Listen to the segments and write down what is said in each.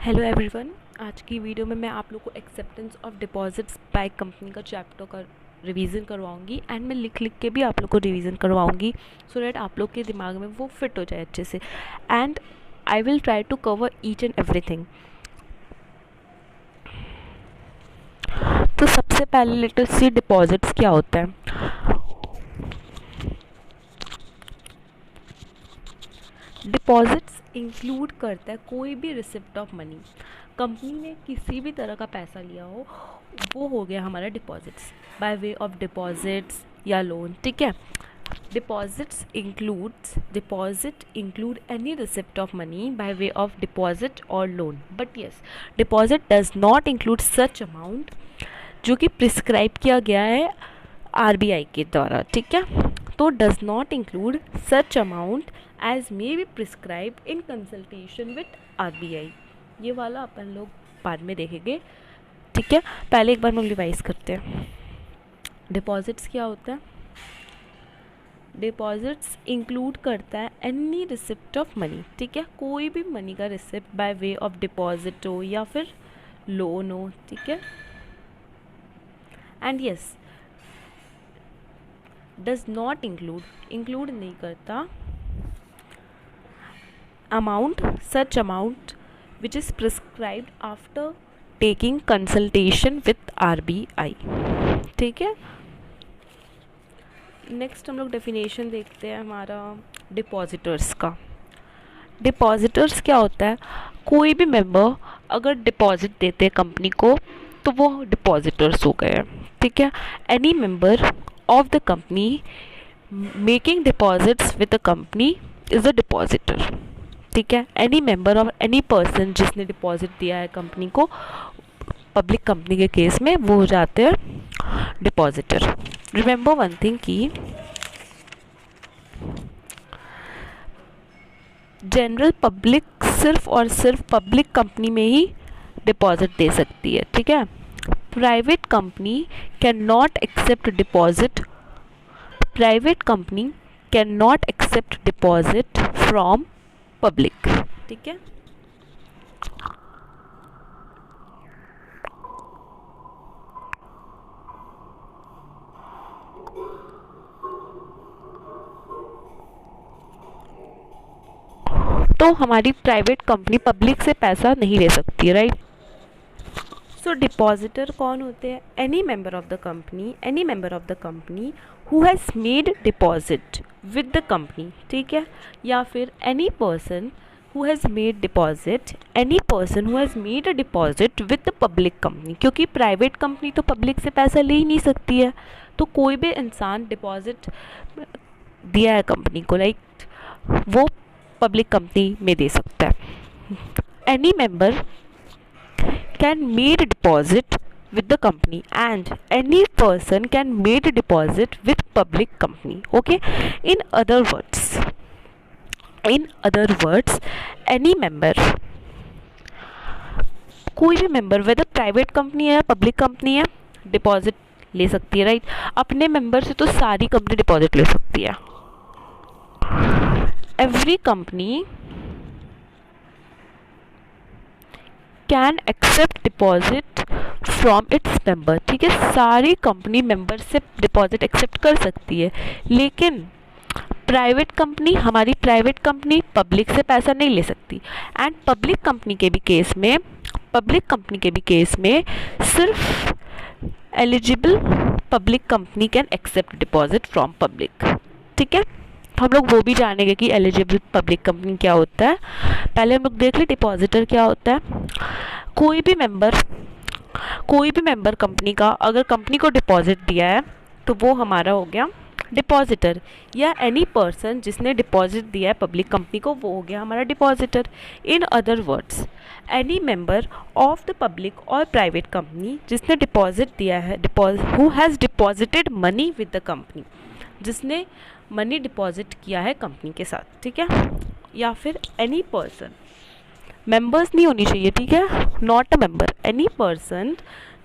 Hello everyone. आज की video में मैं आप लोग को acceptance of deposits by company का चैप्टर का रिवीजन करवाऊंगी एंड मैं लिख के भी आप लोग को रिवीजन करवाऊंगी सो दैट आप लोग के दिमाग में वो फिट हो जाए अच्छे से and I will try to cover each and everything. तो सबसे पहले लेट अस सी डिपॉजिट्स क्या होता है। डिपॉजिट्स इंक्लूड करता है कोई भी रिसिप्ट ऑफ मनी। कंपनी ने किसी भी तरह का पैसा लिया हो वो हो गया हमारा deposits by way of deposits या लोन। ठीक है। Deposit include any receipt of money by way of deposit और loan, but yes deposit does not include such amount जो कि प्रिस्क्राइब किया गया है आरबीआई के द्वारा। ठीक है। तो does not include such amount as may be prescribe in consultation with RBI. ये वाला अपन लोग बाद में देखेंगे। ठीक है। पहले एक बार हम रिवाइज करते हैं। डिपॉजिट्स क्या होता है। डिपॉजिट्स इंक्लूड करता है एनी रिसिप्ट ऑफ मनी। ठीक है। कोई भी मनी का receipt bye way of deposit हो या फिर लोन हो। ठीक है। And yes does not include नहीं करता amount such amount which is prescribed after taking consultation with RBI। ठीक है। नेक्स्ट हम लोग डेफिनेशन देखते हैं हमारा डिपॉजिटर्स का। डिपॉजिटर्स क्या होता है। कोई भी मेंबर अगर डिपॉजिट देते हैं कंपनी को तो वो डिपॉजिटर्स हो गए। ठीक है। Any member of the company making deposits with the company is a depositor. ठीक है। एनी मेंबर और एनी पर्सन जिसने डिपॉजिट दिया है कंपनी को, पब्लिक कंपनी के केस में वो हो जाते हैं डिपॉजिटर। रिमेंबर वन थिंग कि जनरल पब्लिक सिर्फ और सिर्फ पब्लिक कंपनी में ही डिपॉजिट दे सकती है। ठीक है। Private company can not accept deposit. Private company can not accept deposit from public. ठीक है। तो हमारी प्राइवेट कंपनी पब्लिक से पैसा नहीं ले सकती, राइट। सो डिपॉजिटर कौन होते हैं। Any member of the company who has made deposit with the company. ठीक है। या फिर any person who has made deposit a deposit with the public company. क्योंकि प्राइवेट कंपनी तो पब्लिक से पैसा ले ही नहीं सकती है, तो कोई भी इंसान डिपॉजिट दिया है कंपनी को, लाइक वो पब्लिक कंपनी में दे सकता है। Any member can made deposit with the company and any person can made deposit with public company। okay। in other words any member, कोई भी मेंबर वेदर प्राइवेट कंपनी है या public company है deposit ले सकती है, राइट। अपने member से तो सारी कंपनी डिपॉजिट ले सकती है। Every company can accept deposit from its member. ठीक है। सारी कंपनी मेंबर से डिपॉजिट एक्सेप्ट कर सकती है, लेकिन हमारी प्राइवेट कंपनी पब्लिक से पैसा नहीं ले सकती। एंड पब्लिक कंपनी के भी केस में सिर्फ eligible public company can accept deposit from public. ठीक है। हम लोग वो भी जानेंगे कि एलिजिबल पब्लिक कंपनी क्या होता है। पहले हम लोग देख ले डिपॉजिटर क्या होता है। कोई भी मेंबर कंपनी का अगर कंपनी को डिपॉजिट दिया है तो वो हमारा हो गया डिपॉजिटर, या एनी पर्सन जिसने डिपॉजिट दिया है पब्लिक कंपनी को वो हो गया हमारा depositor. In other words any member of the public और प्राइवेट कंपनी जिसने डिपॉजिट दिया है, who has deposited money with the company, जिसने मनी डिपॉजिट किया है कंपनी के साथ। ठीक है। या फिर एनी पर्सन, मेंबर्स नहीं होनी चाहिए। ठीक है। Not a member, any person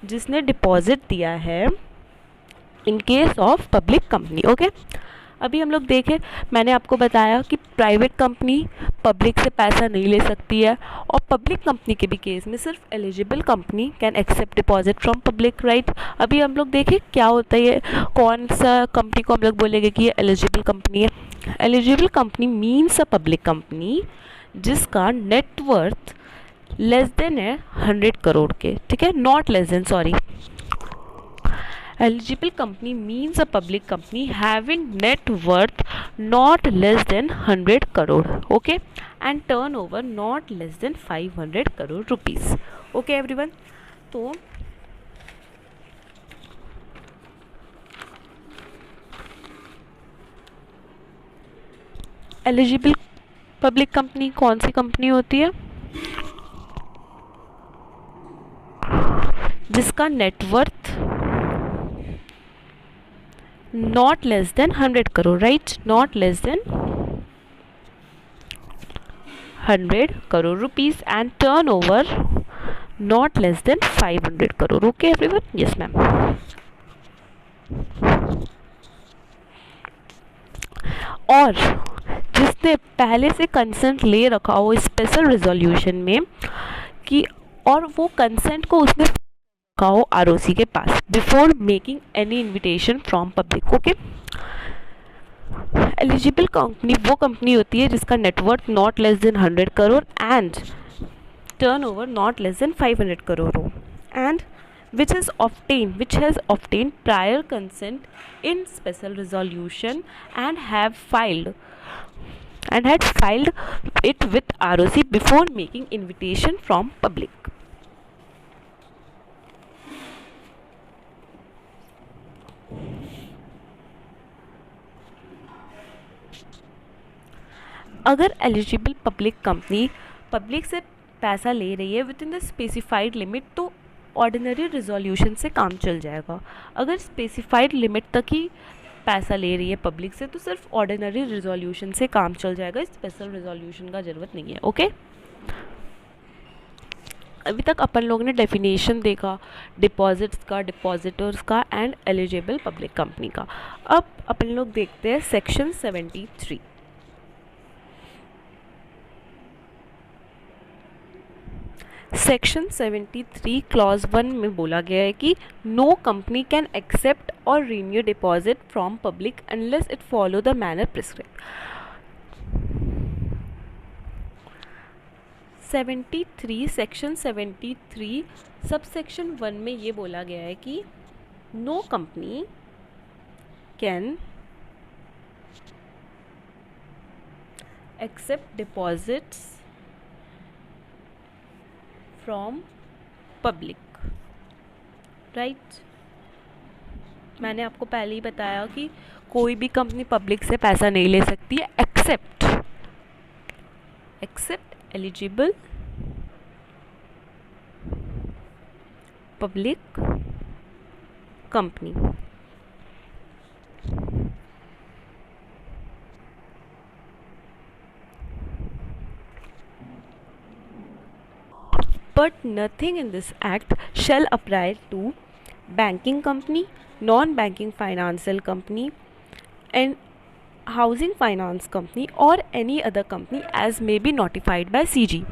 जिसने डिपॉजिट दिया है in case of public company. Okay. अभी हम लोग देखें, मैंने आपको बताया कि प्राइवेट कंपनी पब्लिक से पैसा नहीं ले सकती है, और पब्लिक कंपनी के भी केस में सिर्फ eligible company can accept deposit from public, right. अभी हम लोग देखें क्या होता है ये, कौन सा कंपनी को हम लोग बोलेंगे कि ये एलिजिबल कंपनी है। Eligible company means a public company जिसका नेटवर्थ लेस देन है 100 करोड़ के, ठीक है, not less then, sorry. Eligible company means a public company having net worth not less than 100 crore, okay, and turnover not less than 500 crore rupees, okay everyone। तो eligible public company कौन सी company होती है, जिसका net worth not less than 100 crore, right, not less than 100 crore rupees and turnover not less than 500 crore, okay everyone, yes ma'am। और जिसने पहले से consent ले रखा हो स्पेशल रिजोल्यूशन में कि, और वो कंसेंट को उसने रखा हो आरओसी के पास before making any invitation from public, okay. Eligible company वो कंपनी होती है जिसका net worth not less than 100 crore and turnover not less than 500 crore हो, and which has obtained prior consent in special resolution and had filed it with ROC before making invitation from public। अगर eligible public company public से पैसा ले रही है with in the specified limit तो ordinary resolution से काम चल जाएगा। अगर स्पेसिफाइड लिमिट तक ही पैसा ले रही है पब्लिक से तो सिर्फ ऑर्डिनरी रिजोल्यूशन से काम चल जाएगा, स्पेशल रिजोल्यूशन का ज़रूरत नहीं है, ओके। अभी तक अपन लोगों ने डेफिनेशन देखा डिपॉजिट्स का, डिपॉजिटर्स का एंड एलिजिबल पब्लिक कंपनी का। अब अपन लोग देखते हैं सेक्शन 73। सेक्शन 73 क्लॉज 1 में बोला गया है कि नो कंपनी कैन एक्सेप्ट और renew deposit from public unless it follow the manner prescribe. 73 section 73 sub section 1 में ये बोला गया है कि no company can accept deposits from public, right. मैंने आपको पहले ही बताया कि कोई भी कंपनी पब्लिक से पैसा नहीं ले सकती है except eligible public company. But nothing in this act shall apply to banking company, non-banking financial company, and housing finance company or any other company as may be notified by CG।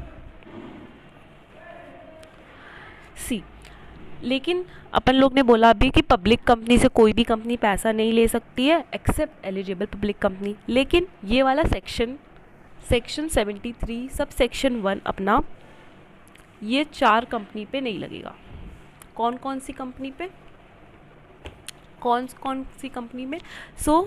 लेकिन अपन लोग ने बोला अभी कि public company से कोई भी company पैसा नहीं ले सकती है एक्सेप्ट एलिजिबल पब्लिक कंपनी, लेकिन ये वाला सेक्शन 73 सब सेक्शन 1 अपना ये 4 कंपनी पे नहीं लगेगा। कौन कौन सी कंपनी पे, कौन सी कंपनी में, सो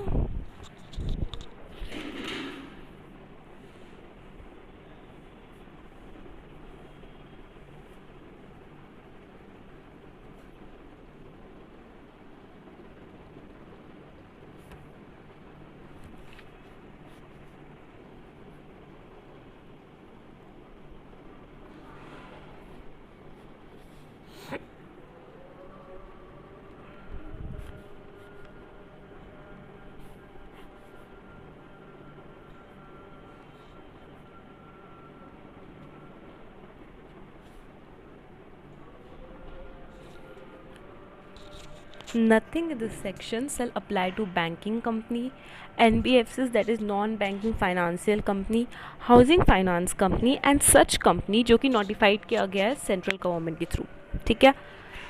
Nothing in this section shall apply to banking company, NBFCs that is non banking financial company, housing finance company and such company जो कि नोटिफाइड किया गया है सेंट्रल गवर्नमेंट के थ्रू। ठीक है,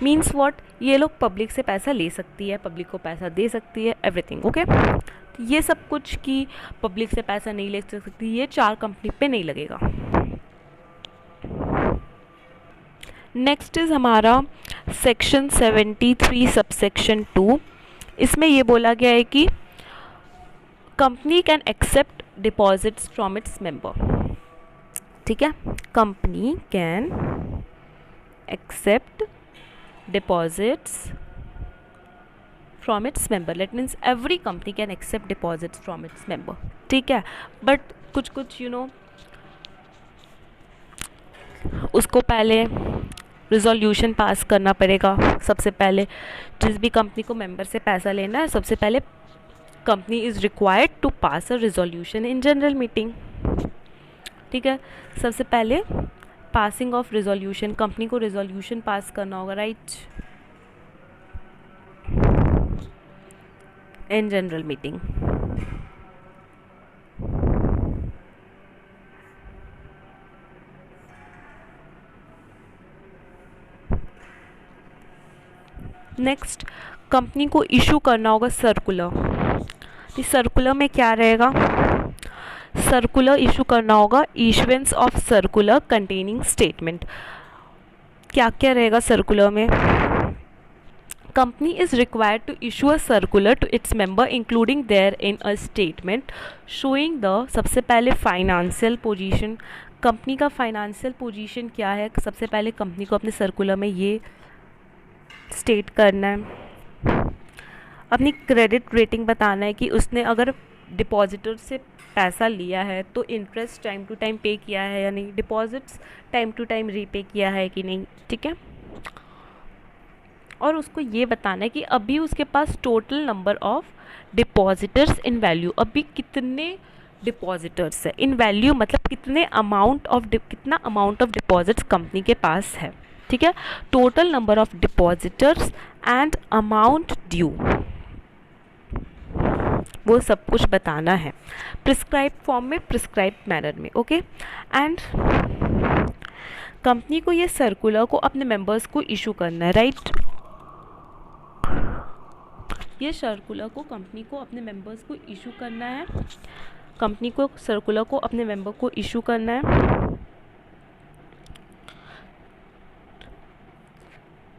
मीन्स व्हाट, ये लोग पब्लिक से पैसा ले सकती है, पब्लिक को पैसा दे सकती है, एवरीथिंग ओके। तो ये सब कुछ कि पब्लिक से पैसा नहीं ले सकती, ये 4 कंपनी पे नहीं लगेगा। नेक्स्ट इज़ हमारा सेक्शन 73 सबसेक्शन 2। इसमें ये बोला गया है कि company can accept deposits from its member. ठीक है, company can accept deposits from its member, let means every company can accept deposits from its member. ठीक है, बट कुछ कुछ उसको पहले रिजोल्यूशन पास करना पड़ेगा। सबसे पहले जिस भी कंपनी को मेंबर से पैसा लेना है, सबसे पहले company is required to pass a resolution in general meeting. ठीक है, सबसे पहले पासिंग ऑफ रिजोल्यूशन, कंपनी को रिजोल्यूशन पास करना होगा, right, in general meeting. Next, company को इशू करना होगा सर्कुलर। इस सर्कुलर में क्या रहेगा, सर्कुलर इशू करना होगा, issuance of circular containing statement. क्या क्या रहेगा सर्कुलर में, company is required to issue a circular to its member including therein a statement showing the, सबसे पहले फाइनेंशियल पोजीशन, कंपनी का फाइनेंशियल पोजीशन क्या है, सबसे पहले कंपनी को अपने सर्कुलर में ये स्टेट करना है। अपनी क्रेडिट रेटिंग बताना है कि उसने अगर डिपॉजिटर से पैसा लिया है तो इंटरेस्ट टाइम टू टाइम पे किया है या नहीं, deposits time to time repay किया है कि नहीं। ठीक है, और उसको ये बताना है कि अभी उसके पास total number of depositors in value, अभी कितने डिपॉजिटर्स है, इन वैल्यू मतलब कितना अमाउंट ऑफ डिपॉजिट्स कंपनी के पास है। ठीक है, total number of depositors and amount due, वो सब कुछ बताना है प्रिस्क्राइब फॉर्म में, प्रिस्क्राइब मैनर में। ओके, एंड कंपनी को ये सर्कुलर को अपने मेंबर्स को इशू करना है, राइट। ये सर्कुलर को कंपनी को अपने मेंबर्स को इशू करना है, कंपनी को सर्कुलर को अपने मेंबर को इशू करना है।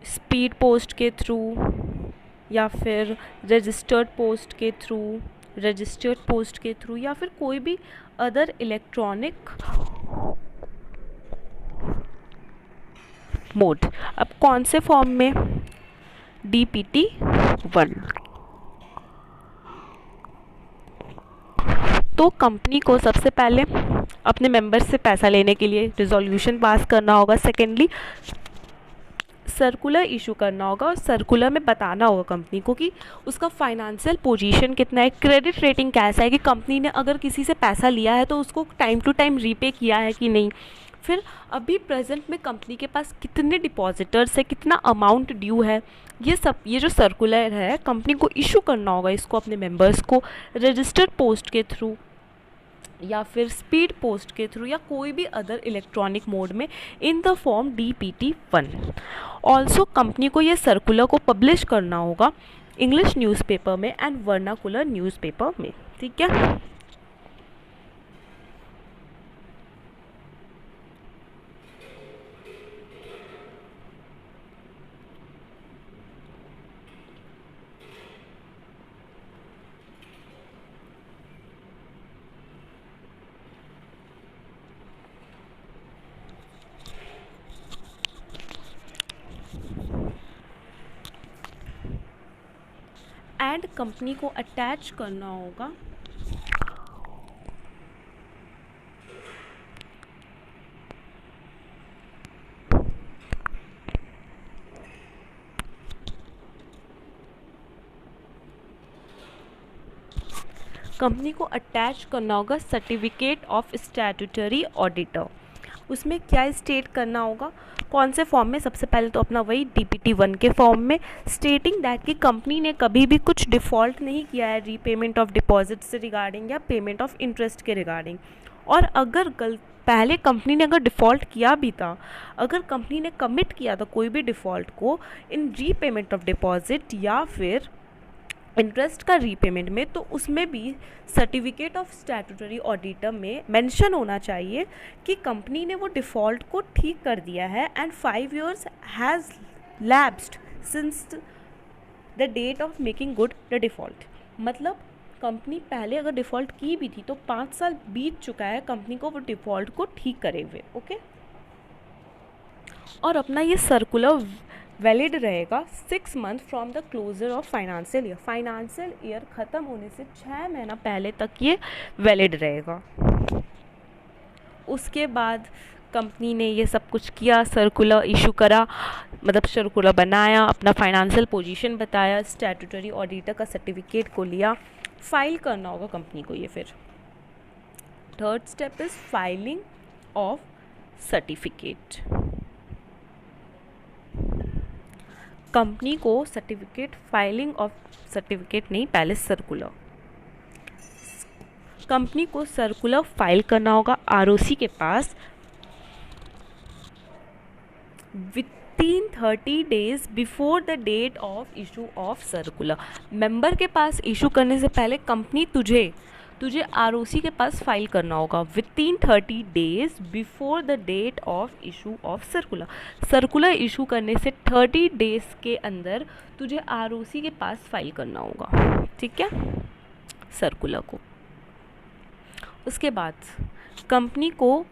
स्पीड पोस्ट के थ्रू या फिर रजिस्टर्ड पोस्ट के थ्रू या फिर कोई भी अदर इलेक्ट्रॉनिक मोड। अब कौन से फॉर्म में, DPT 1। तो कंपनी को सबसे पहले अपने मेंबर से पैसा लेने के लिए रिजोल्यूशन पास करना होगा, सेकेंडली सर्कुलर इशू करना होगा और सर्कुलर में बताना होगा कंपनी को कि उसका फाइनेंशियल पोजीशन कितना है, क्रेडिट रेटिंग कैसा है, कि कंपनी ने अगर किसी से पैसा लिया है तो उसको टाइम टू टाइम रीपे किया है कि नहीं, फिर अभी प्रेजेंट में कंपनी के पास कितने डिपॉजिटर्स है, कितना अमाउंट ड्यू है, ये जो सर्कुलर है कंपनी को इशू करना होगा इसको अपने मेंबर्स को रजिस्टर्ड पोस्ट के थ्रू या फिर स्पीड पोस्ट के थ्रू या कोई भी अदर इलेक्ट्रॉनिक मोड में इन the form DPT 1। Also company को ये सर्कुलर को पब्लिश करना होगा इंग्लिश न्यूज़पेपर में एंड वर्नाकुलर न्यूज़पेपर में। ठीक है, एंड कंपनी को अटैच करना होगा सर्टिफिकेट ऑफ स्टैट्यूटरी ऑडिटर। उसमें क्या स्टेट करना होगा, कौन से फॉर्म में, सबसे पहले तो अपना वही DPT-1 के फॉर्म में, स्टेटिंग दैट कि कंपनी ने कभी भी कुछ डिफ़ॉल्ट नहीं किया है रीपेमेंट ऑफ डिपॉजिट से रिगार्डिंग या पेमेंट ऑफ इंटरेस्ट के रिगार्डिंग। और अगर पहले कंपनी ने अगर डिफ़ॉल्ट किया भी था, अगर कंपनी ने कमिट किया था कोई भी डिफ़ॉल्ट को इन रीपेमेंट ऑफ डिपॉजिट या फिर इंटरेस्ट का रीपेमेंट में, तो उसमें भी सर्टिफिकेट ऑफ स्टैट्यूटरी ऑडिटर में मेंशन होना चाहिए कि कंपनी ने वो डिफ़ॉल्ट को ठीक कर दिया है and 5 years has lapsed since the date of making good the default. मतलब कंपनी पहले अगर डिफ़ॉल्ट की भी थी तो 5 साल बीत चुका है कंपनी को वो डिफ़ॉल्ट को ठीक करे हुए। ओके, और अपना ये सर्कुलर वैलिड रहेगा 6 months from the closure of financial year. Financial year ख़त्म होने से 6 महीना पहले तक ये वैलिड रहेगा। उसके बाद कंपनी ने ये सब कुछ किया, सर्कुलर इशू करा, मतलब सर्कुलर बनाया, अपना फाइनेंशियल पोजीशन बताया, स्टैट्यूटरी ऑडिटर का सर्टिफिकेट को लिया, फाइल करना होगा कंपनी को ये। फिर third step is filing of certificate. Company को सर्टिफिकेट, फाइलिंग ऑफ सर्टिफिकेट नहीं, पहले सर्कुलर। कंपनी को सर्कुलर फाइल करना होगा ROC के पास within 30 days before the date of issue of circular. Member के पास इशू करने से पहले कंपनी तुझे ROC के पास फाइल करना होगा within 30 days before the date of issue of circular. Circular issue करने से 30 days के अंदर तुझे ROC के पास फाइल करना होगा, ठीक है, सर्कुलर को। उसके बाद कंपनी को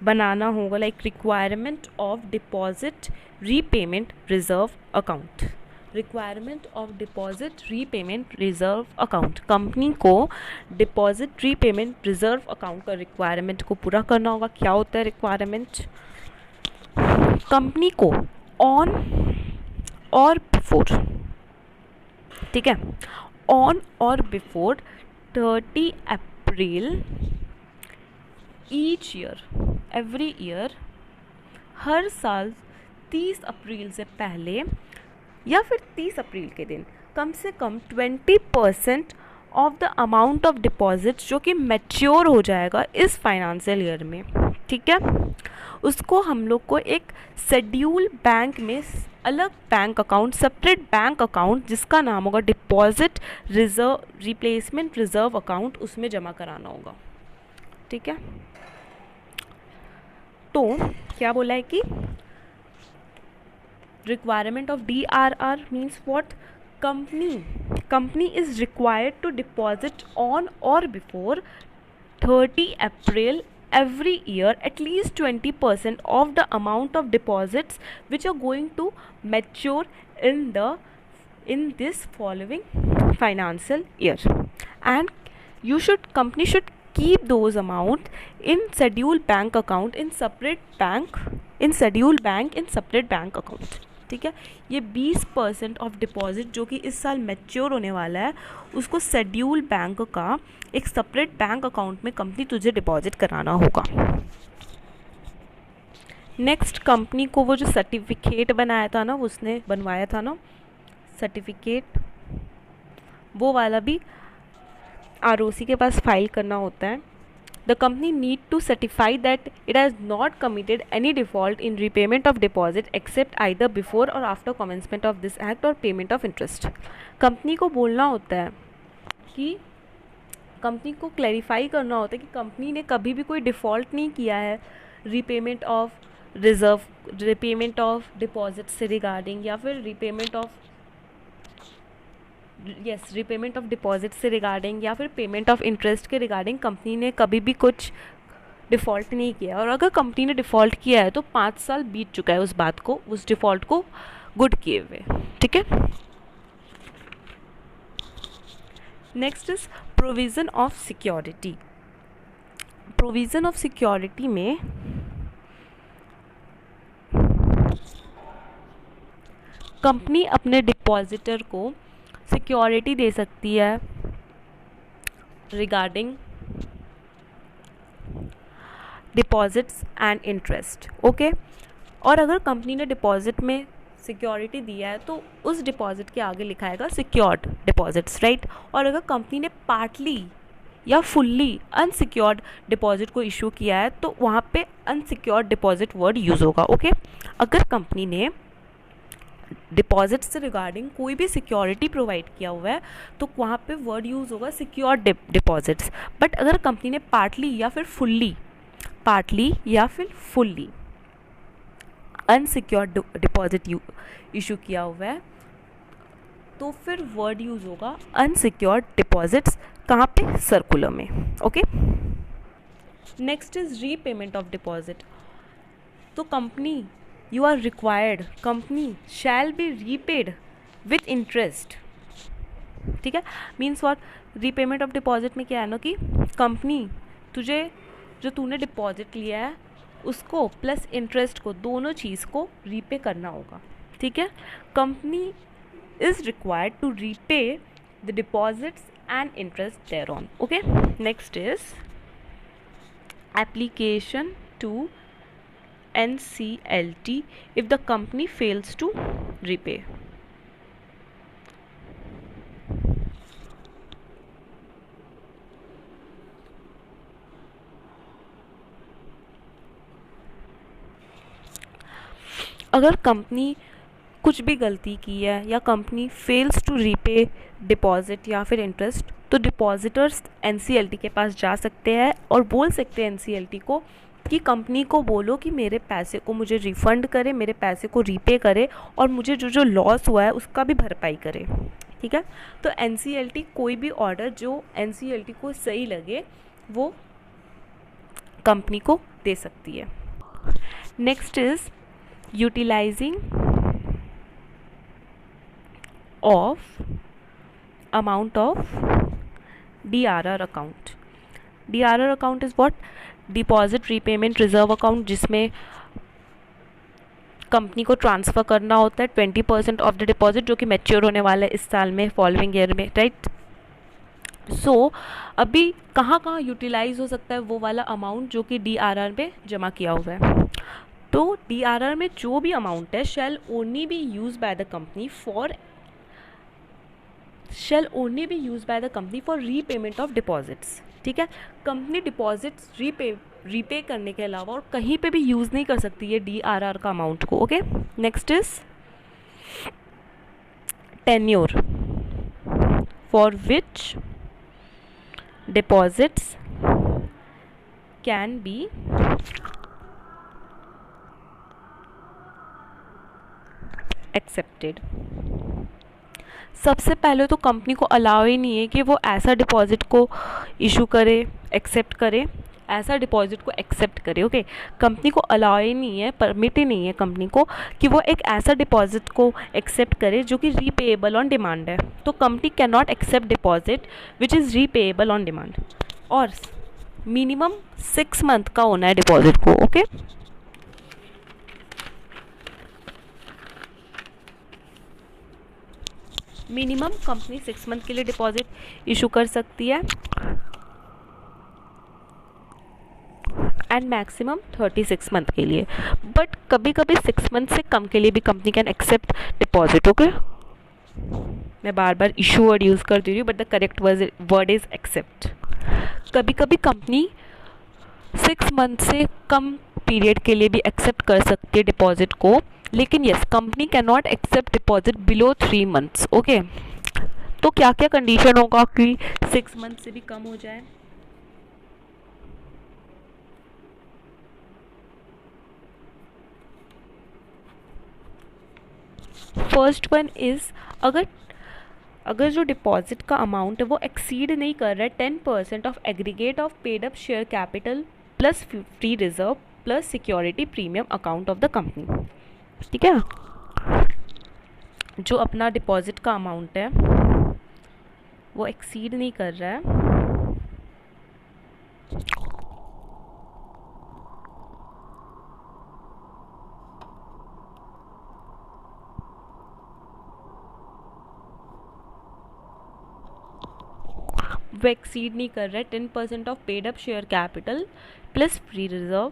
बनाना होगा like requirement of deposit repayment reserve account. Requirement of deposit repayment reserve account, company को डिपॉजिट रीपेमेंट रिजर्व अकाउंट का रिक्वायरमेंट को पूरा करना होगा। क्या होता है रिक्वायरमेंट? कंपनी को ऑन और बिफोर, ठीक है, ऑन और बिफोर 30 अप्रैल ईच ईयर, एवरी ईयर, हर साल 30 अप्रैल से पहले या फिर 30 अप्रैल के दिन कम से कम 20% of the amount of deposit जो कि मैच्योर हो जाएगा इस फाइनेंशियल ईयर में, ठीक है, उसको हम लोग को एक शेड्यूल बैंक में अलग bank account, separate bank account जिसका नाम होगा deposit reserve replacement reserve account, उसमें जमा कराना होगा, ठीक है। तो क्या बोला है कि requirement of DRR means what? Company is required to deposit on or before 30 April every year at least 20% of the amount of deposits which are going to mature in this following financial year, and company should keep those amount in scheduled bank account in separate bank in scheduled bank in separate bank account, ठीक है। ये 20% of deposit जो कि इस साल mature होने वाला है उसको शेड्यूल बैंक का एक सेपरेट बैंक अकाउंट में कंपनी तुझे डिपॉजिट कराना होगा। नेक्स्ट, कंपनी को वो जो सर्टिफिकेट बनाया था ना, उसने बनवाया था ना सर्टिफिकेट, वो वाला भी ROC के पास फाइल करना होता है। The company need to certify that it has not committed any default in repayment of deposit except either before or after commencement of this act or payment of interest। Company को बोलना होता है कि company को clarify करना होता है कि कंपनी ने कभी भी कोई डिफ़ॉल्ट नहीं किया है रीपेमेंट ऑफ डिपॉजिट से रिगार्डिंग या फिर रीपेमेंट ऑफ डिपॉजिट से रिगार्डिंग या फिर पेमेंट ऑफ इंटरेस्ट के रिगार्डिंग कंपनी ने कभी भी कुछ डिफ़ॉल्ट नहीं किया। और अगर कंपनी ने डिफ़ॉल्ट किया है तो 5 साल बीत चुका है उस बात को, उस डिफ़ॉल्ट को गुड किए हुए, ठीक है। Next is provision of security. Provision of security में कंपनी अपने डिपॉजिटर को सिक्योरिटी दे सकती है regarding deposits and interest, okay. और अगर कंपनी ने डिपॉजिट में सिक्योरिटी दिया है तो उस डिपॉजिट के आगे लिखा आएगा सिक्योर्ड डिपॉजिट्स, राइट। और अगर कंपनी ने पार्टली या फुल्ली अनसिक्योर्ड डिपॉजिट को इशू किया है तो वहाँ पे अनसिक्योर्ड डिपॉजिट वर्ड यूज़ होगा, ओके। अगर कंपनी ने डिपॉजिट से रिगार्डिंग कोई भी सिक्योरिटी प्रोवाइड किया हुआ है तो वहाँ पे वर्ड यूज़ होगा सिक्योर्ड डिपॉजिट्स। बट अगर कंपनी ने पार्टली या फिर फुल्ली अनसिक्योर्ड डिपॉजिट इशू किया हुआ है तो फिर वर्ड यूज़ होगा अनसिक्योर्ड डिपॉजिट्स। कहाँ पे? सर्कुलर में, okay. Next is repayment of deposit. तो company you are required, company shall be repaid with interest, ठीक है। Means what, repayment of deposit में क्या है ना कि कंपनी तुझे जो तूने डिपॉजिट लिया है उसको प्लस इंटरेस्ट को, दोनों चीज़ को रीपे करना होगा, ठीक है। Company is required to repay the deposits and interest thereon, okay. Next is application to NCLT if the company fails to repay. अगर कंपनी कुछ भी गलती की है या company fails to repay deposit या फिर इंटरेस्ट तो डिपॉजिटर्स NCLT के पास जा सकते हैं और बोल सकते हैं NCLT को कि कंपनी को बोलो कि मेरे पैसे को मुझे रिफ़ंड करे, मेरे पैसे को रीपे करे और मुझे जो जो लॉस हुआ है उसका भी भरपाई करे, ठीक है। तो NCLT कोई भी ऑर्डर जो NCLT को सही लगे वो कंपनी को दे सकती है। Next is utilising of amount of DRR account. DRR account is what? Deposit repayment reserve account, जिसमें कंपनी को ट्रांसफ़र करना होता है 20% ऑफ द डिपॉजिट जो कि मैच्योर होने वाला है इस साल में, फॉलोइंग ईयर में, राइट। सो अभी कहाँ कहाँ यूटिलाइज हो सकता है वो वाला अमाउंट जो कि DRR में जमा किया हुआ है। तो DRR में जो भी अमाउंट है shall only be used by the company for repayment of deposits, ठीक है। कंपनी डिपॉजिट्स रीपे करने के अलावा और कहीं पे भी यूज़ नहीं कर सकती है DRR का अमाउंट को, okay. Next is tenure for which deposits can be accepted. सबसे पहले तो कंपनी को अलाउ ही नहीं है कि वो ऐसा डिपॉजिट को इशू करे, एक्सेप्ट करे, ऐसा डिपॉजिट को एक्सेप्ट करे, ओके। कंपनी को अलाउ ही नहीं है, परमिट ही नहीं है कंपनी को कि वो एक ऐसा डिपॉजिट को एक्सेप्ट करे जो कि रीपेएबल ऑन डिमांड है। तो company can not accept deposit which is repayable on demand और मिनिमम 6 मंथ का होना है डिपॉजिट को, ओके। मिनिमम कंपनी 6 मंथ के लिए डिपॉजिट इशू कर सकती है एंड मैक्सिमम 36 मंथ के लिए, बट कभी कभी 6 मंथ से कम के लिए भी company can accept deposit, okay. मैं बार बार इशू वर्ड यूज़ कर दे रही हूँ but the correct word is accept. कभी कभी कंपनी 6 मंथ से कम पीरियड के लिए भी एक्सेप्ट कर सकती है डिपॉजिट को, लेकिन yes company can not accept deposit below 3 months, okay. तो क्या क्या कंडीशन होगा कि 6 मंथ से भी कम हो जाए? फर्स्ट वन इज अगर जो डिपॉजिट का अमाउंट है वो एक्सीड नहीं कर रहा है 10% of aggregate of paid up share capital plus free reserve plus security premium account of the company, ठीक है। जो अपना डिपॉजिट का अमाउंट है वो एक्सीड नहीं कर रहा है वो एक्सीड नहीं कर रहा है 10% of paid up share capital plus free reserve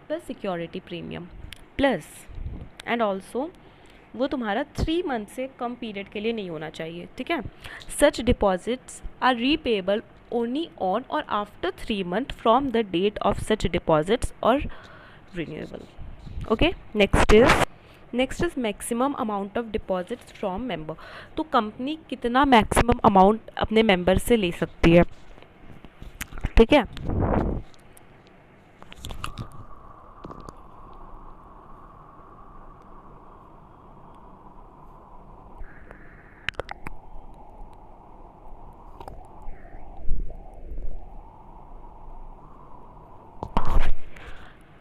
plus security premium plus and also वो तुम्हारा 3 मंथ से कम पीरियड के लिए नहीं होना चाहिए, ठीक है। Such deposits are repayable only on और after 3 month from the date of such deposits और renewable. Okay, next is maximum amount of deposits from member. तो कंपनी कितना मैक्सिमम अमाउंट अपने मेंबर से ले सकती है, ठीक है।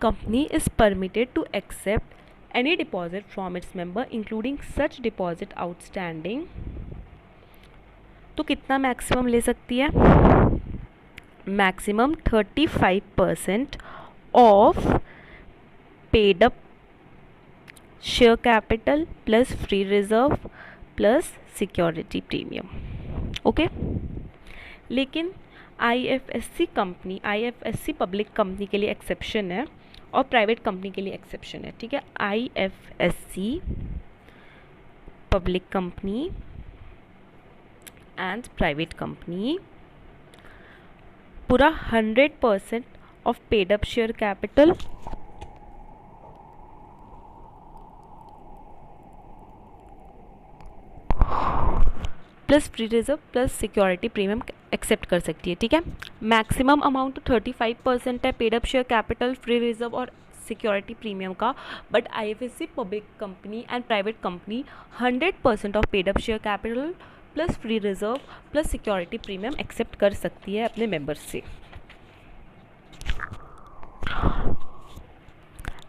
Company is permitted to accept any deposit from its member including such deposit outstanding। तो कितना मैक्सिमम ले सकती है? Maximum 35% of paid up share capital plus free reserve plus security premium. Okay, लेकिन आईएफएससी पब्लिक कंपनी के लिए exception है और प्राइवेट कंपनी के लिए एक्सेप्शन है, ठीक है। IFSC public company and private company पूरा 100% of paid up share capital plus free reserve plus security premium accept कर सकती है, ठीक है। मैक्सिमम अमाउंट तो 35% है paid up share capital, free reserve और सिक्योरिटी प्रीमियम का, but IFSC public company and private company 100% of paid up share capital plus free reserve plus security premium accept कर सकती है अपने मेंबर्स से।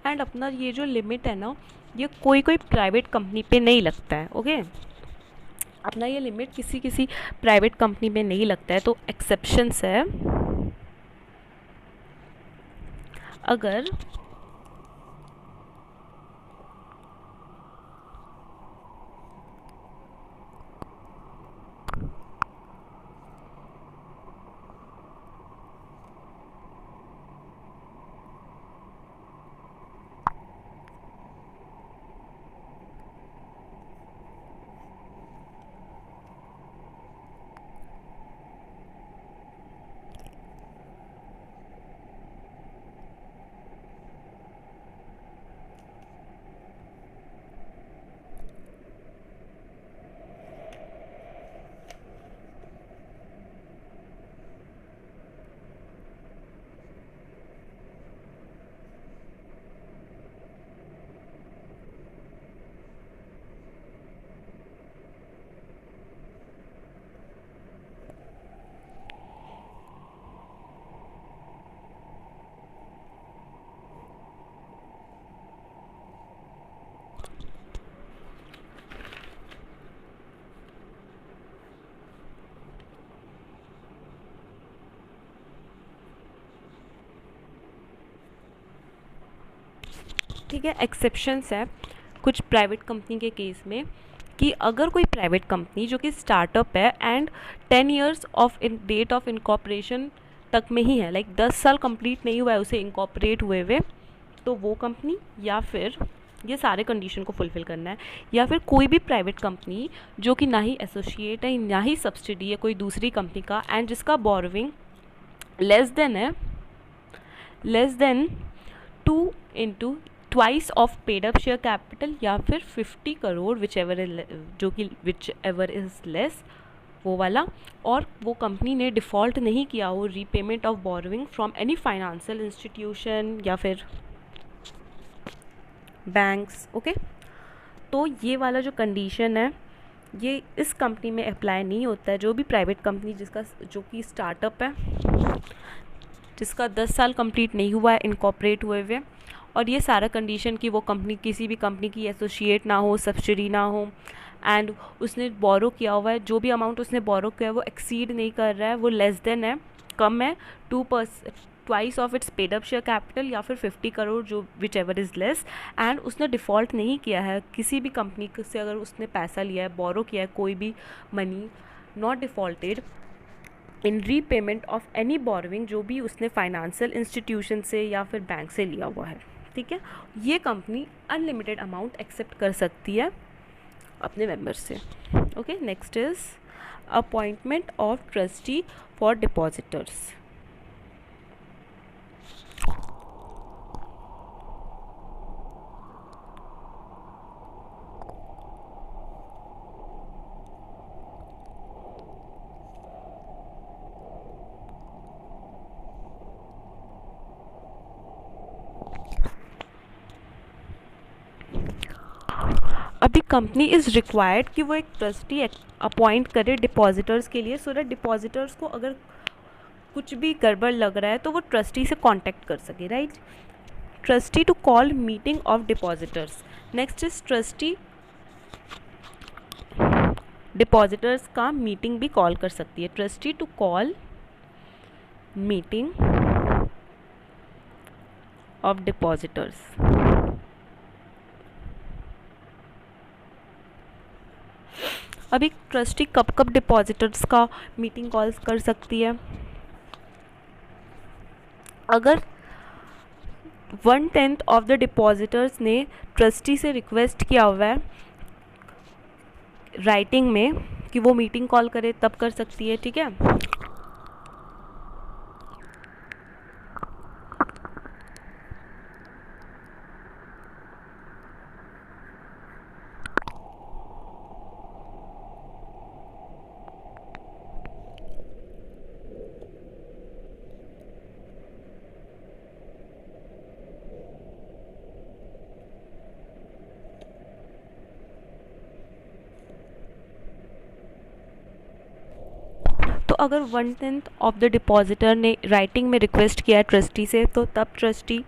एंड अपना ये जो लिमिट है ना, ये कोई प्राइवेट कंपनी पे नहीं लगता है, ओके। अपना ये लिमिट किसी प्राइवेट कंपनी में नहीं लगता है, तो एक्सेप्शंस है। अगर ठीक है, एक्सेप्शंस है कुछ प्राइवेट कंपनी के केस में कि अगर कोई प्राइवेट कंपनी जो कि स्टार्टअप है and 10 years of date of incorporation तक में ही है, लाइक 10 साल कंप्लीट नहीं हुआ है उसे इनकॉर्पोरेट हुए, तो वो कंपनी, या फिर ये सारे कंडीशन को फुलफिल करना है, या फिर कोई भी प्राइवेट कंपनी जो कि ना ही एसोसिएट है ना ही सब्सिडी है कोई दूसरी कंपनी का, एंड जिसका borrowing less than 2 into twice of paid up share capital, या फिर 50 crore which ever is less, वो वाला, और वो कंपनी ने डिफ़ॉल्ट नहीं किया हो repayment of borrowing from any financial institution या फिर बैंक्स, ओके। तो ये वाला जो कंडीशन है ये इस कंपनी में अप्लाई नहीं होता है। जो भी प्राइवेट कंपनी जो कि स्टार्टअप है, जिसका 10 साल कंप्लीट नहीं हुआ है इनकॉर्पोरेट हुए, और ये सारा कंडीशन कि वो कंपनी किसी भी कंपनी की एसोसिएट ना हो, सब्सिडी ना हो, एंड उसने बोरो किया हुआ है, जो भी अमाउंट उसने बोरो किया है वो एक्सीड नहीं कर रहा है, वो लेस देन है, कम है, 2% of its paid up share capital, या फिर 50 करोड़ जो which ever is less, and उसने डिफ़ॉल्ट नहीं किया है किसी भी कंपनी से। अगर उसने पैसा लिया है, बोरो किया है कोई भी money, not defaulted, in repayment of any borrowing, जो भी उसने फाइनेंशियल इंस्टीट्यूशन से या फिर बैंक से लिया हुआ है, ठीक है। ये कंपनी अनलिमिटेड अमाउंट एक्सेप्ट कर सकती है अपने मेंबर से। Okay, next is appointment of trustee for depositors. अभी कंपनी इज़ रिक्वायर्ड कि वो एक ट्रस्टी अपॉइंट करे डिपॉजिटर्स के लिए, सो दैट डिपॉजिटर्स को अगर कुछ भी गड़बड़ लग रहा है तो वो ट्रस्टी से कांटेक्ट कर सके, right. Trustee to call meeting of depositors. Next is trustee depositors का मीटिंग भी कॉल कर सकती है। Trustee to call meeting of depositors. अभी ट्रस्टी कब कब डिपॉजिटर्स का मीटिंग कॉल्स कर सकती है? अगर 1/10 ऑफ द डिपॉजिटर्स ने ट्रस्टी से रिक्वेस्ट किया हुआ है राइटिंग में कि वो मीटिंग कॉल करे, तब कर सकती है, ठीक है। तो अगर 1/10 ऑफ द डिपॉजिटर ने राइटिंग में रिक्वेस्ट किया है ट्रस्टी से, तो तब ट्रस्टी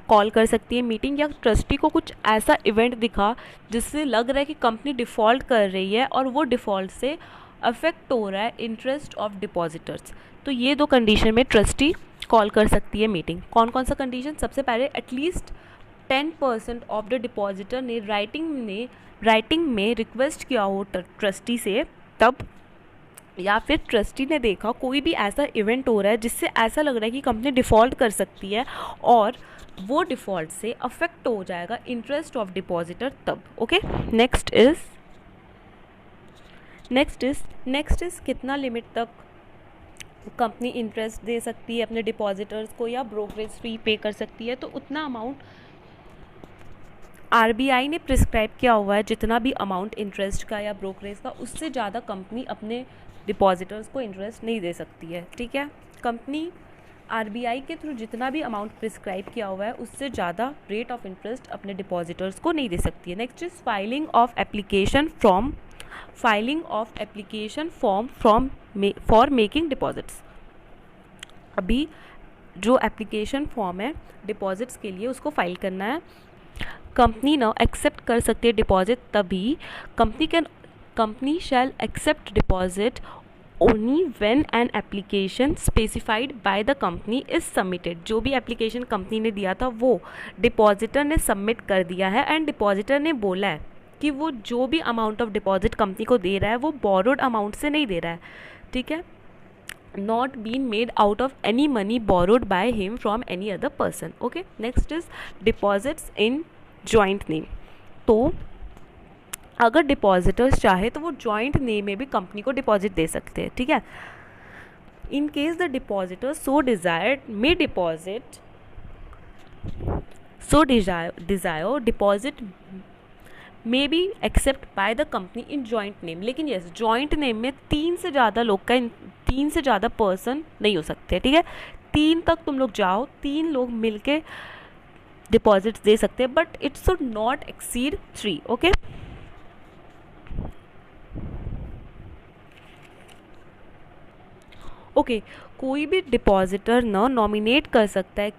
कॉल कर सकती है मीटिंग। या ट्रस्टी को कुछ ऐसा इवेंट दिखा जिससे लग रहा है कि कंपनी डिफ़ॉल्ट कर रही है और वो डिफ़ॉल्ट से अफेक्ट हो रहा है इंटरेस्ट ऑफ डिपॉजिटर्स, तो ये दो कंडीशन में ट्रस्टी कॉल कर सकती है मीटिंग। कौन कौन सा कंडीशन? सबसे पहले एटलीस्ट 10% ऑफ द डिपॉजिटर ने राइटिंग में रिक्वेस्ट किया हो ट्रस्टी से, तब। या फिर ट्रस्टी ने देखा कोई भी ऐसा इवेंट हो रहा है जिससे ऐसा लग रहा है कि कंपनी डिफ़ॉल्ट कर सकती है और वो डिफ़ॉल्ट से अफेक्ट हो जाएगा इंटरेस्ट ऑफ डिपॉजिटर, तब। ओके, नेक्स्ट इज कितना लिमिट तक कंपनी इंटरेस्ट दे सकती है अपने डिपॉजिटर्स को या ब्रोकरेज फी पे कर सकती है। तो उतना अमाउंट आरबीआई ने प्रिस्क्राइब किया हुआ है, जितना भी अमाउंट इंटरेस्ट का या ब्रोकरेज का, उससे ज़्यादा कंपनी अपने डिपॉजिटर्स को इंटरेस्ट नहीं दे सकती है, ठीक है। कंपनी आरबीआई के थ्रू जितना भी अमाउंट प्रिस्क्राइब किया हुआ है उससे ज़्यादा रेट ऑफ इंटरेस्ट अपने डिपॉजिटर्स को नहीं दे सकती है। Next is filing of application form for making deposits. अभी जो एप्लीकेशन फॉर्म है डिपॉजिट्स के लिए, उसको फाइल करना है। कंपनी ना एक्सेप्ट कर सकती है डिपॉजिट तभी, company shall accept deposit only when an application specified by the company is submitted. जो भी एप्लीकेशन कंपनी ने दिया था वो डिपॉजिटर ने सबमिट कर दिया है एंड डिपॉजिटर ने बोला है कि वो जो भी अमाउंट ऑफ डिपॉजिट कंपनी को दे रहा है वो बोरोड अमाउंट से नहीं दे रहा है, ठीक है। Not been made out of any money borrowed by him from any other person. Okay, next is deposits in joint name. तो अगर डिपॉजिटर्स चाहे तो वो जॉइंट नेम में भी कंपनी को डिपॉजिट दे सकते हैं, ठीक है। In case the depositor so Dzire deposit may be except by the company in joint name. लेकिन यस, जॉइंट नेम में 3 से ज़्यादा पर्सन नहीं हो सकते, ठीक है। 3 तक तुम लोग जाओ, 3 लोग मिलके डिपॉजिट दे सकते हैं, but it should not exceed 3। Okay, कोई भी डिपॉजिटर ना नॉमिनेट कर सकता है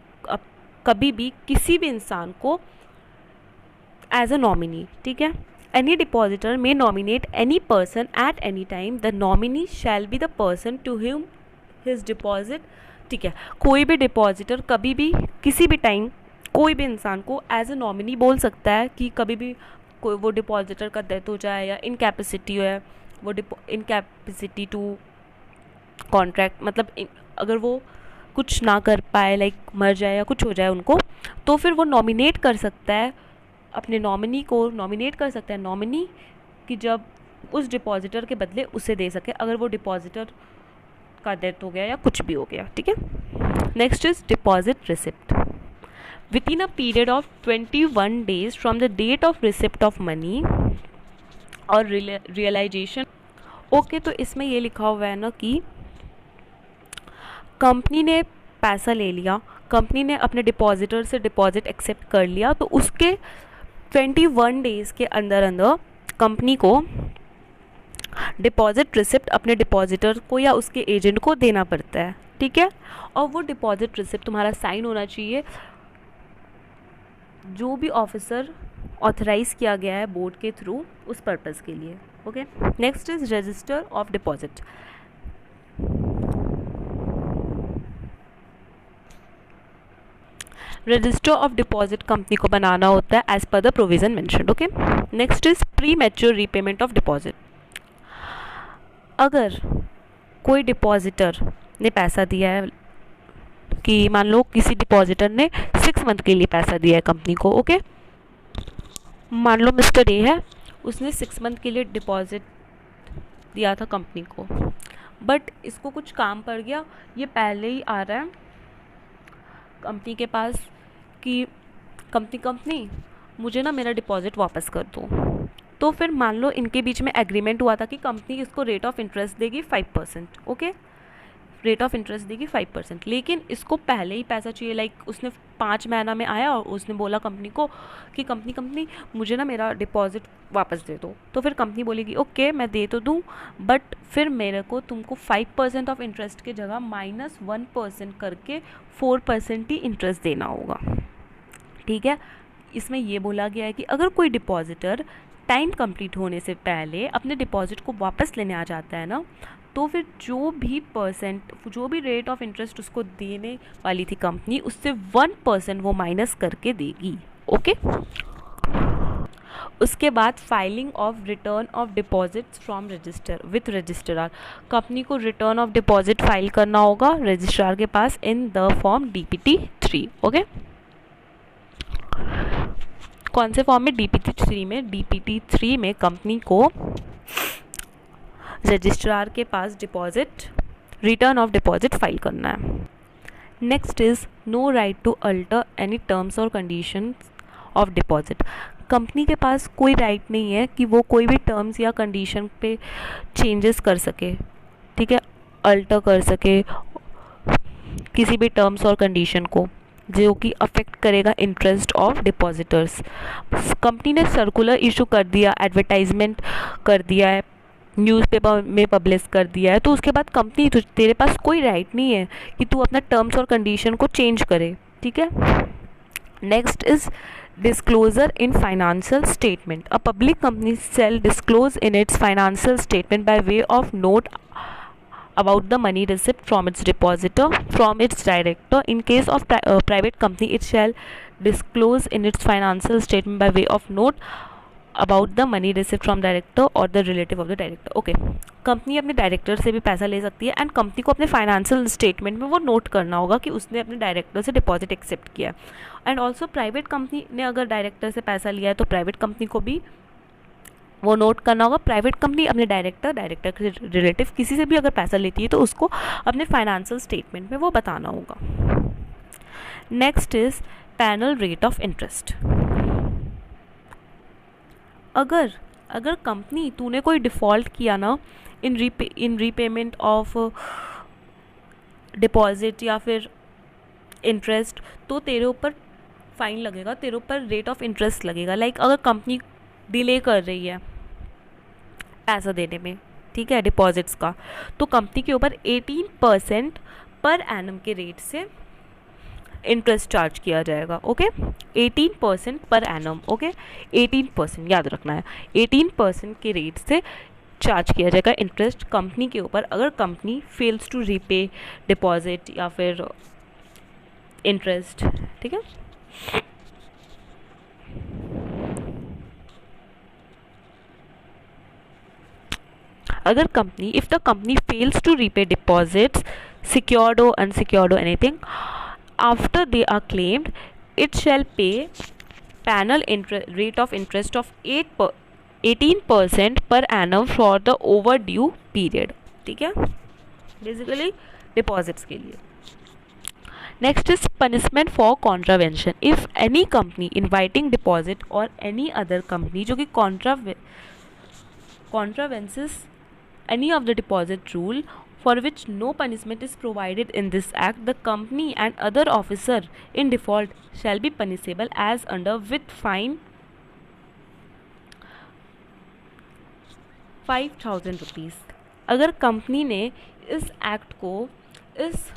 कभी भी किसी भी इंसान को एज अ नॉमिनी, ठीक है। Any depositor may nominate any person at any time, the nominee shall be the person to whom his deposit, ठीक है। कोई भी डिपॉजिटर कभी भी किसी भी टाइम कोई भी इंसान को एज अ नॉमिनी बोल सकता है कि कभी भी कोई वो डिपॉजिटर का डेथ हो जाए या इनकैपेसिटी है, वो इनकैपेसिटी टू कॉन्ट्रैक्ट मतलब अगर वो कुछ ना कर पाए, लाइक मर जाए या कुछ हो जाए उनको, तो फिर वो नॉमिनेट कर सकता है, अपने नॉमिनी को नॉमिनेट कर सकता है, नॉमिनी कि जब उस डिपॉजिटर के बदले उसे दे सके, अगर वो डिपॉजिटर का डेथ हो गया या कुछ भी हो गया, ठीक है। Next is deposit receipt. Within a period of 21 days from the date of receipt of money और रियलाइजेशन। ओके, तो इसमें ये लिखा हुआ है ना कि कंपनी ने पैसा ले लिया, कंपनी ने अपने डिपॉजिटर से डिपॉजिट एक्सेप्ट कर लिया, तो उसके 21 days के अंदर अंदर कंपनी को डिपॉजिट रिसिप्ट अपने डिपॉजिटर को या उसके एजेंट को देना पड़ता है, ठीक है। और वो डिपॉजिट रिसिप्ट तुम्हारा साइन होना चाहिए जो भी ऑफिसर ऑथराइज किया गया है बोर्ड के थ्रू उस पर्पज़ के लिए, okay. Next is register of deposit. Register of deposit company को बनाना होता है as per the provision mentioned, okay. Next is premature repayment of deposit. अगर कोई डिपॉजिटर ने पैसा दिया है, कि मान लो किसी डिपॉजिटर ने 6 मंथ के लिए पैसा दिया है कंपनी को, ओके। मान लो मिस्टर ए है, उसने 6 मंथ के लिए डिपॉजिट दिया था कंपनी को, बट इसको कुछ काम पड़ गया, ये पहले ही आ रहा है कंपनी के पास कि कंपनी मुझे ना मेरा डिपॉजिट वापस कर दो। तो फिर मान लो इनके बीच में एग्रीमेंट हुआ था कि कंपनी इसको रेट ऑफ इंटरेस्ट देगी 5%, ओके। रेट ऑफ इंटरेस्ट देगी 5%, लेकिन इसको पहले ही पैसा चाहिए, लाइक उसने 5 महीना में आया और उसने बोला कंपनी को कि कंपनी मुझे ना मेरा डिपॉजिट वापस दे दो। तो फिर कंपनी बोलेगी ओके मैं दे तो दूँ, बट फिर मेरे को तुमको 5% ऑफ इंटरेस्ट की जगह -1% करके 4% ही इंटरेस्ट देना होगा, ठीक है। इसमें ये बोला गया है कि अगर कोई डिपॉजिटर टाइम कंप्लीट होने से पहले अपने डिपॉजिट को वापस लेने आ जाता है ना, तो फिर जो भी रेट ऑफ इंटरेस्ट उसको देने वाली थी कंपनी, उससे 1% वो माइनस करके देगी, ओके। उसके बाद filing of return of deposits from register with registrar. Company को रिटर्न ऑफ डिपॉजिट फाइल करना होगा रजिस्ट्रार के पास in the form DPT 3, okay. कौन से फॉर्म में? DPT 3 में कंपनी को रजिस्ट्रार के पास रिटर्न ऑफ डिपॉजिट फाइल करना है। Next is no right to alter any terms और कंडीशन ऑफ डिपॉजिट। कंपनी के पास कोई राइट नहीं है कि वो कोई भी टर्म्स या कंडीशन पे चेंजेस कर सके, ठीक है, अल्टर कर सके किसी भी टर्म्स और कंडीशन को जो कि अफेक्ट करेगा इंटरेस्ट ऑफ डिपॉजिटर्स। कंपनी ने सर्कुलर इशू कर दिया, एडवर्टाइजमेंट कर दिया है, न्यूज़पेपर में पब्लिश कर दिया है, तो उसके बाद कंपनी तेरे पास कोई राइट नहीं है कि तू अपना टर्म्स और कंडीशन को चेंज करे, ठीक है। Next is disclosure in financial statement. A public company shall disclose in its financial statement by way of note about the money received from its depositor from its director. In case of private company, it shall disclose in its financial statement by way of note about the money received from director or the relative of the director, okay। Company अपने director से भी पैसा ले सकती है and company को अपने financial statement में वो नोट करना होगा कि उसने अपने डायरेक्टर से डिपॉजिट एक्सेप्ट किया है। एंड ऑल्सो प्राइवेट कंपनी ने अगर डायरेक्टर से पैसा लिया है तो प्राइवेट कंपनी को भी वो नोट करना होगा। प्राइवेट कंपनी अपने डायरेक्टर के रिलेटिव किसी से भी अगर पैसा लेती है तो उसको अपने फाइनेंशियल स्टेटमेंट में वो बताना होगा। Next is panel rate of interest. अगर कंपनी तूने कोई डिफ़ॉल्ट किया ना इन रीपेमेंट ऑफ डिपॉजिट या फिर इंटरेस्ट, तो तेरे ऊपर फाइन लगेगा, तेरे ऊपर रेट ऑफ इंटरेस्ट लगेगा। लाइक अगर कंपनी डिले कर रही है पैसा देने में, ठीक है, डिपॉजिट्स का, तो कंपनी के ऊपर 18% पर एनम के रेट से इंटरेस्ट चार्ज किया जाएगा, ओके। 18% पर एनम, ओके, 18% याद रखना है, 18% के रेट से चार्ज किया जाएगा इंटरेस्ट कंपनी के ऊपर अगर company fails to repay deposit या फिर इंटरेस्ट, ठीक है। अगर company, if the company fails to repay deposits, secured or unsecured or anything, after they are claimed, it shall pay panel rate of interest of 18% per annum for the overdue period. ठीक है, basically deposits के लिए. Next is punishment for contravention. If any company inviting deposit or any other company जो कि contravenes any of the deposit rule for which no punishment is provided in this act, the company and other officer in default shall be punishable as under with fine 5,000 rupees. अगर company ने इस act को, इस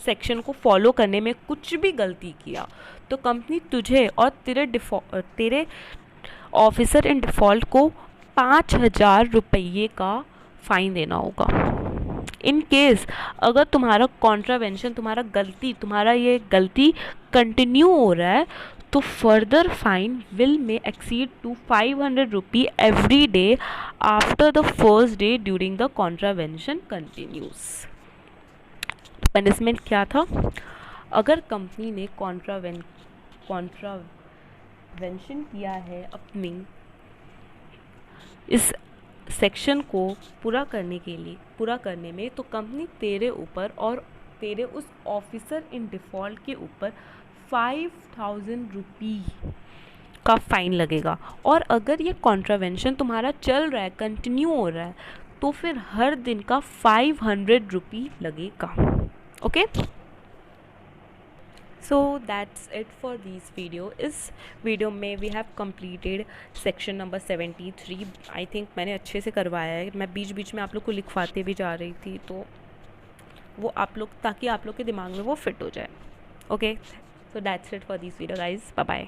section को follow करने में कुछ भी गलती किया तो कंपनी तुझे और तेरे ऑफिसर इन डिफ़ॉल्ट को 5,000 रुपये का फ़ाइन देना होगा. इन केस अगर तुम्हारा कॉन्ट्रावेंशन, तुम्हारा ये गलती कंटिन्यू हो रहा है तो further fine will may exceed to 500 rupee every day after the first day during the contravention continues. Punishment क्या था? अगर कंपनी ने कॉन्ट्रावेंशन किया है अपनी इस सेक्शन को पूरा करने में, तो कंपनी तेरे ऊपर और तेरे उस ऑफिसर इन डिफ़ॉल्ट के ऊपर 5,000 रुपी का फ़ाइन लगेगा. और अगर ये कॉन्ट्रावेंशन तुम्हारा चल रहा है, कंटिन्यू हो रहा है, तो फिर हर दिन का 500 रुपी लगेगा. Okay, so that's it for this video. इस वीडियो में we have completed section number 73. I think मैंने अच्छे से करवाया है. मैं बीच बीच में आप लोग को लिखवाते भी जा रही थी, तो वो आप लोग, ताकि आप लोग के दिमाग में वो फिट हो जाए. Okay, so that's it for this video guys. Bye bye.